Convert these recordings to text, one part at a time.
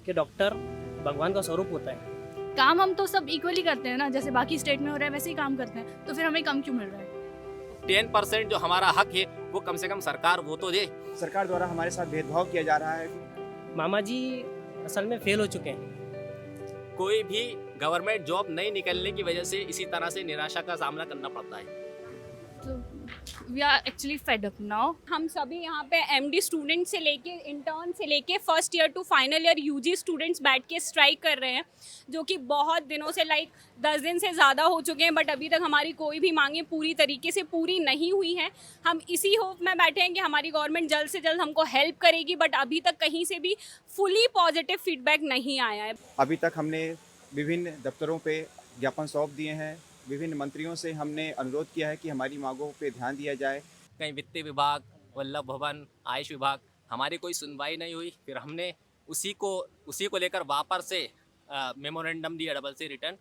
कि डॉक्टर भगवान का स्वरूप होता है। काम हम तो सब इक्वली करते हैं ना, जैसे बाकी स्टेट में हो रहा है वैसे ही काम करते हैं, तो फिर हमें कम क्यों मिल रहा है? 10% जो हमारा हक है वो कम से कम सरकार वो तो दे। सरकार द्वारा हमारे साथ भेदभाव किया जा रहा है। मामा जी असल में फेल हो चुके हैं। कोई भी गवर्नमेंट जॉब नहीं निकलने की वजह से इसी तरह से निराशा का सामना करना पड़ता है। तो we are actually fed up now. हम सभी यहाँ पे एमडी स्टूडेंट से लेके इंटर्न से लेके first year to final year UG students बैठ के स्ट्राइक कर रहे हैं, जो कि बहुत दिनों से 10 दिन से ज़्यादा हो चुके हैं, बट अभी तक हमारी कोई भी मांगे पूरी तरीके से पूरी नहीं हुई हैं। हम इसी होप में बैठे हैं कि हमारी गवर्नमेंट जल्द से जल्द हमको हेल्प करेगी, बट अभी तक कहीं से भी फुली पॉजिटिव फीडबैक नहीं आया है। अभी तक हमने विभिन्न दफ्तरों पे ज्ञापन सौंप दिए हैं। विभिन्न मंत्रियों से हमने अनुरोध किया है कि हमारी मांगों पे ध्यान दिया जाए। कहीं वित्त विभाग, वल्लभ भवन, आयुष विभाग, हमारी कोई सुनवाई नहीं हुई। फिर हमने उसी को लेकर वापस से मेमोरेंडम दिया डबल से रिटर्न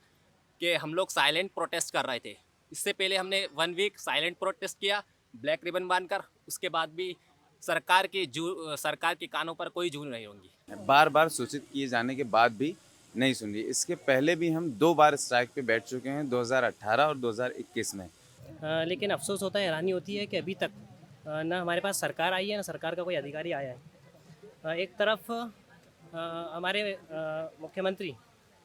कि हम लोग साइलेंट प्रोटेस्ट कर रहे थे। इससे पहले हमने 1 वीक साइलेंट प्रोटेस्ट किया ब्लैक रिबन बांधकर। उसके बाद भी सरकार के कानों पर कोई जूं नहीं होंगी। बार बार सूचित किए जाने के बाद भी नहीं सुन रही। इसके पहले भी हम 2 बार स्ट्राइक पे बैठ चुके हैं, 2018 और 2021 में। लेकिन अफसोस होता है, हैरानी होती है कि अभी तक ना हमारे पास सरकार आई है, ना सरकार का कोई अधिकारी आया है। एक तरफ हमारे मुख्यमंत्री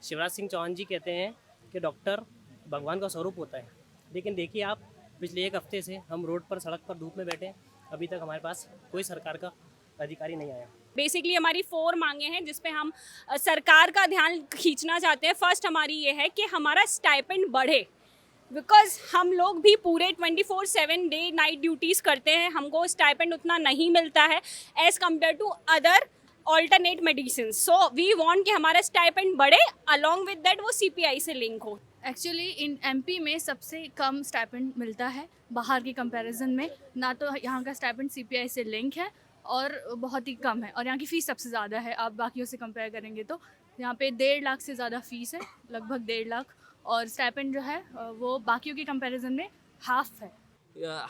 शिवराज सिंह चौहान जी कहते हैं कि डॉक्टर भगवान का स्वरूप होता है, लेकिन देखिए आप पिछले 1 हफ्ते से हम रोड पर, सड़क पर धूप में बैठे हैं, अभी तक हमारे पास कोई सरकार का अधिकारी नहीं आया। बेसिकली हमारी 4 मांगे हैं जिस पे हम सरकार का ध्यान खींचना चाहते हैं। फर्स्ट हमारी ये है कि हमारा स्टाइपेंड बढ़े, बिकॉज हम लोग भी पूरे 24/7 डे नाइट ड्यूटीज़ करते हैं, हमको स्टाइपेंड उतना नहीं मिलता है as compare to other alternate medicine. So we want कि हमारा स्टाइपेंड बढ़े, अलॉन्ग विद दैट वो सीपीआई से लिंक हो। एक्चुअली इन एमपी में सबसे कम स्टाइपेंड मिलता है बाहर के कंपैरिजन में। ना तो यहाँ का स्टाइपेंड सीपीआई से लिंक है और बहुत ही कम है, और यहाँ की फ़ीस सबसे ज़्यादा है। आप बाकियों से कंपेयर करेंगे तो यहाँ पे 1.5 लाख से ज़्यादा फ़ीस है, लगभग 1.5 लाख, और स्टाइपेंड जो है वो बाकियों के कंपैरिजन में हाफ है।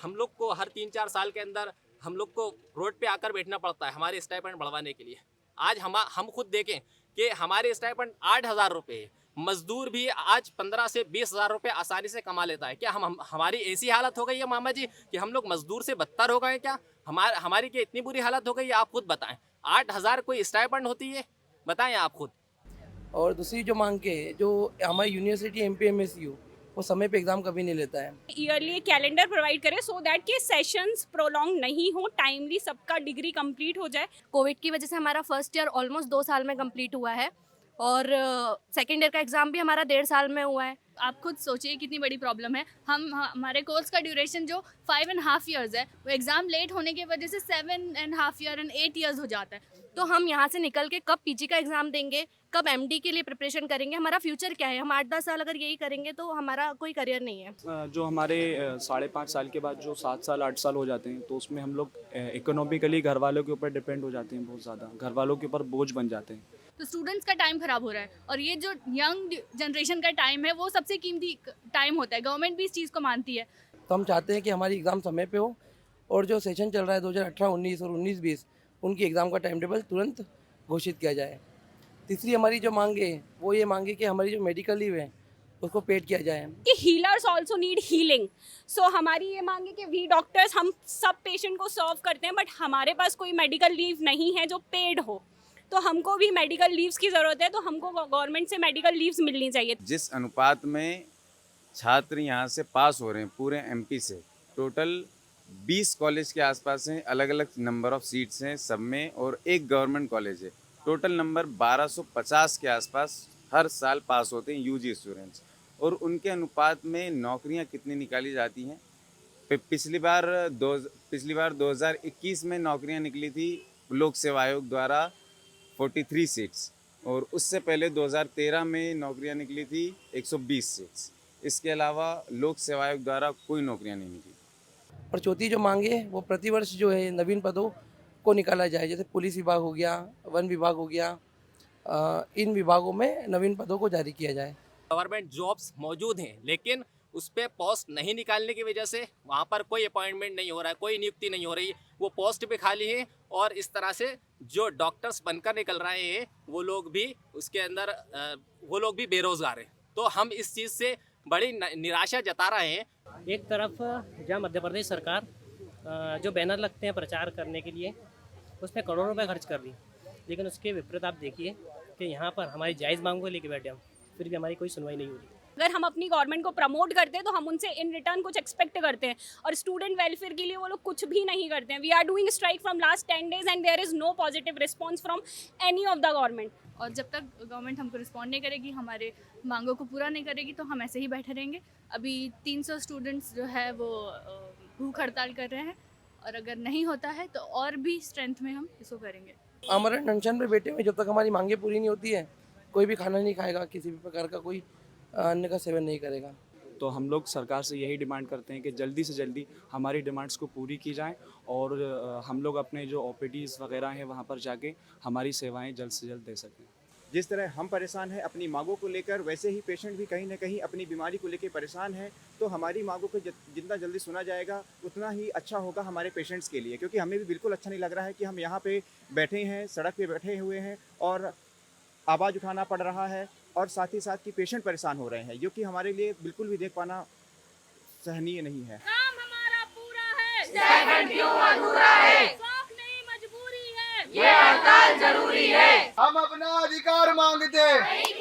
हम लोग को हर 3-4 साल के अंदर हम लोग को रोड पे आकर बैठना पड़ता है हमारे स्टाइपेंड बढ़वाने के लिए। आज हम खुद देखें कि हमारे स्टाइपेंड 8,000 रुपये है। मजदूर भी आज 15 से 20,000 रुपये आसानी से कमा लेता है। क्या हमारी ऐसी हालत हो गई है मामा जी कि हम लोग मजदूर से बदतर हो गए? क्या हमारी क्या इतनी बुरी हालत हो गई है? आप खुद बताएं। 8,000 कोई स्टाइपेंड होती है? बताएं आप खुद। और दूसरी जो मांग के जो हमारी यूनिवर्सिटी एमपीएमएसयू वो समय पे एग्जाम कभी नहीं लेता है। ईयरली कैलेंडर प्रोवाइड करें सो दैट कि सेशंस प्रोलॉन्ग नहीं हो, टाइमली सबका डिग्री कंप्लीट हो जाए। कोविड की वजह से हमारा फर्स्ट ईयर ऑलमोस्ट 2 साल में कंप्लीट हुआ है, और सेकेंड ईयर का एग्ज़ाम भी हमारा 1.5 साल में हुआ है। आप खुद सोचिए कितनी बड़ी प्रॉब्लम है। हमारे कोर्स का ड्यूरेशन जो 5.5 ईयर्स है, वो एग्ज़ाम लेट होने की वजह से 7.5 ईयर एंड 8 ईयर्स हो जाता है। तो हम यहाँ से निकल के कब पीजी का एग्ज़ाम देंगे, कब एमडी के लिए प्रिपरेशन करेंगे? हमारा फ्यूचर क्या है? हम 8-10 साल अगर यही करेंगे तो हमारा कोई करियर नहीं है। जो हमारे 5.5 साल के बाद जो 7 साल 8 साल हो जाते हैं, तो उसमें हम लोग इकोनॉमिकली घर वालों के ऊपर डिपेंड हो जाते हैं, बहुत ज़्यादा घर वालों के ऊपर बोझ बन जाते हैं। तो स्टूडेंट्स का टाइम ख़राब हो रहा है, और ये जो यंग जनरेशन का टाइम है वो सबसे कीमती टाइम होता है। गवर्नमेंट भी इस चीज़ को मानती है। तो हम चाहते हैं कि हमारी एग्ज़ाम समय पे हो, और जो सेशन चल रहा है 2018-19 और 19-20 उनकी एग्ज़ाम का टाइम टेबल तुरंत घोषित किया जाए। तीसरी हमारी जो मांगे वो ये मांगे कि हमारी जो मेडिकल लीव है उसको पेड किया जाए। कि हीलर्स ऑल्सो नीड हीलिंग। सो हमारी ये मांग है कि वी डॉक्टर्स हम सब पेशेंट को सर्व करते हैं, बट हमारे पास कोई मेडिकल लीव नहीं है जो पेड हो। तो हमको भी मेडिकल लीव्स की ज़रूरत है, तो हमको गवर्नमेंट से मेडिकल लीव्स मिलनी चाहिए। जिस अनुपात में छात्र यहाँ से पास हो रहे हैं पूरे एमपी से, टोटल 20 कॉलेज के आसपास हैं, अलग अलग नंबर ऑफ सीट्स हैं सब में, और एक गवर्नमेंट कॉलेज है। टोटल नंबर 1250 के आसपास हर साल पास होते हैं यूजी स्टूडेंट्स, और उनके अनुपात में नौकरियां कितनी निकाली जाती हैं? पिछली बार 2021 में नौकरियां निकली थी लोक सेवा आयोग द्वारा 43 सीट्स, और उससे पहले 2013 में नौकरियां निकली थी 120 सीट्स। इसके अलावा लोक सेवा आयोग द्वारा कोई नौकरियां नहीं निकली। और चौथी जो मांगे वो प्रतिवर्ष जो है नवीन पदों को निकाला जाए, जैसे पुलिस विभाग हो गया, वन विभाग हो गया, इन विभागों में नवीन पदों को जारी किया जाए। गवर्नमेंट जॉब्स मौजूद हैं, लेकिन उस पर पोस्ट नहीं निकालने की वजह से वहाँ पर कोई अपॉइंटमेंट नहीं हो रहा है, कोई नियुक्ति नहीं हो रही। वो पोस्ट भी खाली है और इस तरह से जो डॉक्टर्स बनकर निकल रहे हैं वो लोग भी उसके अंदर वो लोग भी बेरोजगार हैं। तो हम इस चीज़ से बड़ी निराशा जता रहे हैं। एक तरफ जहाँ मध्य प्रदेश सरकार जो बैनर लगते हैं प्रचार करने के लिए उसमें करोड़ों रुपए खर्च कर रही है, लेकिन उसके विपरीत आप देखिए कि यहाँ पर हमारी जायज़ मांगों को लेकर बैठे हम, फिर भी हमारी कोई सुनवाई नहीं हो रही। अगर हम अपनी गवर्नमेंट को प्रमोट करते हैं तो हम उनसे इन रिटर्न कुछ एक्सपेक्ट करते हैं, और स्टूडेंट वेलफेयर के लिए वो लोग कुछ भी नहीं करते हैं। We are doing strike from last 10 days and there is no positive response from any of the government. और जब तक गवर्नमेंट हमको रिस्पॉन्ड नहीं करेगी, हमारे मांगों को पूरा नहीं करेगी, तो हम ऐसे ही बैठे रहेंगे। अभी 300 स्टूडेंट्स जो है वो भूख हड़ताल कर रहे हैं, और अगर नहीं होता है तो और भी स्ट्रेंथ में हम इसको करेंगे। हमारे टेंशन पे बैठे हुए, जब तक हमारी मांगे पूरी नहीं होती है कोई भी खाना नहीं खाएगा, किसी भी प्रकार का कोई अन्न का सेवन नहीं करेगा। तो हम लोग सरकार से यही डिमांड करते हैं कि जल्दी से जल्दी हमारी डिमांड्स को पूरी की जाए, और हम लोग अपने जो OPDs वगैरह हैं वहाँ पर जाके हमारी सेवाएं जल्द से जल्द दे सकें। जिस तरह हम परेशान हैं अपनी मांगों को लेकर, वैसे ही पेशेंट भी कहीं ना कहीं अपनी बीमारी को लेकर परेशान है। तो हमारी मांगों को जितना जल्दी सुना जाएगा उतना ही अच्छा होगा हमारे पेशेंट्स के लिए, क्योंकि हमें भी बिल्कुल अच्छा नहीं लग रहा है कि हम यहाँ पे बैठे हैं, सड़क पे बैठे हुए हैं और आवाज़ उठाना पड़ रहा है, और साथ ही साथ कि पेशेंट परेशान हो रहे हैं, जो कि हमारे लिए बिल्कुल भी देख पाना सहनीय नहीं है। काम हमारा पूरा है, स्टाइपेंड क्यों अधूरा है, शौक नहीं मजबूरी है, ये हड़ताल जरूरी है। हम अपना अधिकार मांगते नहीं